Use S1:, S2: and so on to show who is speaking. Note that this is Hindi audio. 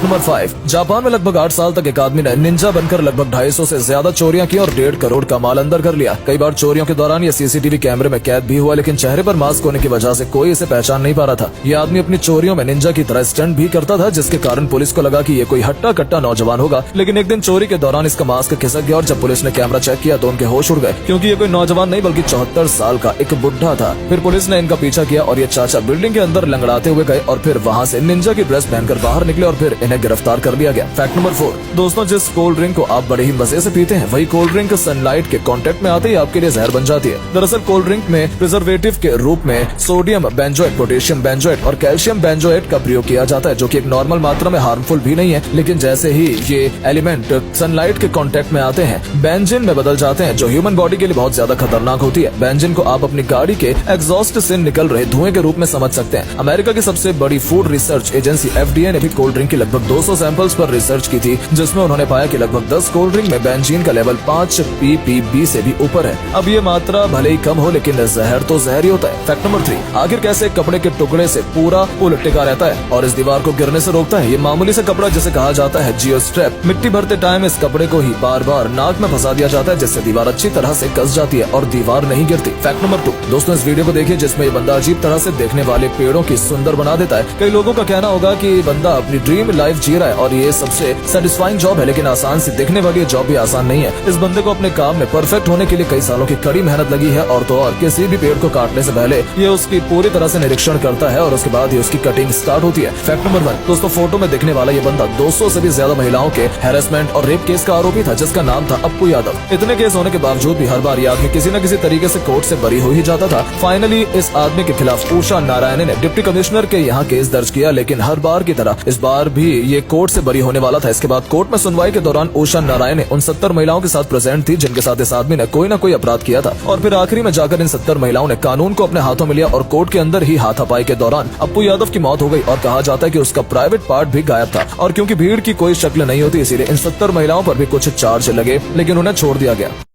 S1: फैक्ट नंबर 5, जापान में लगभग 8 साल तक एक आदमी ने निंजा बनकर लगभग 250 से ज्यादा चोरियां की और 1.5 करोड़ का माल अंदर कर लिया। कई बार चोरियों के दौरान ये सीसीटीवी कैमरे में कैद भी हुआ, लेकिन चेहरे पर मास्क होने की वजह से कोई इसे पहचान नहीं पा रहा था। ये आदमी अपनी चोरियों में निंजा की तरह स्टंट भी करता था, जिसके कारण पुलिस को लगा कि ये कोई हट्टा कट्टा नौजवान होगा। लेकिन एक दिन चोरी के दौरान इसका मास्क खिसक गया और जब पुलिस ने कैमरा चेक किया तो उनके होश उड़ गए, क्योंकि ये कोई नौजवान नहीं बल्कि 74 साल का एक बुढ़ा था। फिर पुलिस ने इनका पीछा किया और ये चाचा बिल्डिंग के अंदर लंगड़ाते हुए गए और फिर वहाँ से निंजा की ड्रेस पहनकर बाहर निकले और फिर इन्हें गिरफ्तार कर लिया गया। फैक्ट नंबर 4, दोस्तों जिस कोल्ड ड्रिंक को आप बड़े ही मजे से पीते हैं वही कोल्ड ड्रिंक सनलाइट के कांटेक्ट में आते ही आपके लिए जहर बन जाती है। दरअसल कोल्ड ड्रिंक में प्रिजर्वेटिव के रूप में सोडियम बेंजोएट, पोटेशियम बेंजोएट और कैल्शियम बेंजोएट का प्रयोग किया जाता है, जो कि एक नॉर्मल मात्रा में हार्मफुल भी नहीं है। लेकिन जैसे ही ये एलिमेंट सनलाइट के कांटेक्ट में आते हैं बेंजीन में बदल जाते हैं, जो ह्यूमन बॉडी के लिए बहुत ज्यादा खतरनाक होती है। बेंजीन को आप अपनी गाड़ी के एग्जॉस्ट से निकल रहे धुएं के रूप में समझ सकते हैं। अमेरिका की सबसे बड़ी फूड रिसर्च एजेंसी FDA ने भी कोल्ड ड्रिंक की लगभग 200 सैंपल्स पर रिसर्च की थी, जिसमें उन्होंने पाया कि लगभग 10 कोल्ड ड्रिंक में बेंजीन का लेवल 5 ppb से भी ऊपर है। अब ये मात्रा भले ही कम हो, लेकिन जहर तो जहर ही होता है। फैक्ट नंबर 3, आखिर कैसे एक कपड़े के टुकड़े से पूरा पुल टिका रहता है और इस दीवार को गिरने से रोकता है? ये मामूली से कपड़ा जिसे कहा जाता है जियो स्ट्रैप, मिट्टी भरते टाइम इस कपड़े को ही बार बार नाक में फंसा दिया जाता है, जिससे दीवार अच्छी तरह से कस जाती है और दीवार नहीं गिरती। फैक्ट नंबर 2, दोस्तों इस वीडियो को देखिए जिसमें ये बंदा अजीब तरह से देखने वाले पेड़ों की सुंदर बना देता है। कई लोगों का कहना होगा कि ये बंदा अपनी ड्रीम लाइफ जी रहा है और ये सबसे सेटिस्फाइंग जॉब है, लेकिन आसान सी दिखने वाली जॉब भी आसान नहीं है। इस बंदे को अपने काम में परफेक्ट होने के लिए कई सालों की कड़ी मेहनत लगी है और तो और किसी भी पेड़ को काटने से पहले ये उसकी पूरी तरह से निरीक्षण करता है और उसके बाद ही उसकी कटिंग स्टार्ट होती है। फैक्ट नंबर 1, दोस्तों फोटो में दिखने वाला ये बंदा 200 से भी ज्यादा महिलाओं के हैरेसमेंट और रेप केस का आरोपी था, जिसका नाम था अप्पू यादव। इतने केस होने के बावजूद भी हर बार ये आदमी किसी न किसी तरीके से कोर्ट से बरी हो ही जाता था। फाइनली इस आदमी के खिलाफ उषा नारायण ने डिप्टी कमिश्नर के यहाँ केस दर्ज किया, लेकिन हर बार की तरह इस बार भी ये कोर्ट से बरी होने वाला था। इसके बाद कोर्ट में सुनवाई के दौरान उषा नारायण ने उन 70 महिलाओं के साथ प्रेजेंट थी जिनके साथ इस आदमी ने कोई न कोई अपराध किया था और फिर आखिरी में जाकर इन 70 महिलाओं ने कानून को अपने हाथों में लिया और कोर्ट के अंदर ही हाथापाई के दौरान अप्पू यादव की मौत हो गई और कहा जाता है कि उसका प्राइवेट पार्ट भी गायब था। और क्योंकि भीड़ की कोई शक्ल नहीं होती, इसीलिए इन 70 महिलाओं पर भी कुछ चार्ज लगे, लेकिन उन्हें छोड़ दिया गया।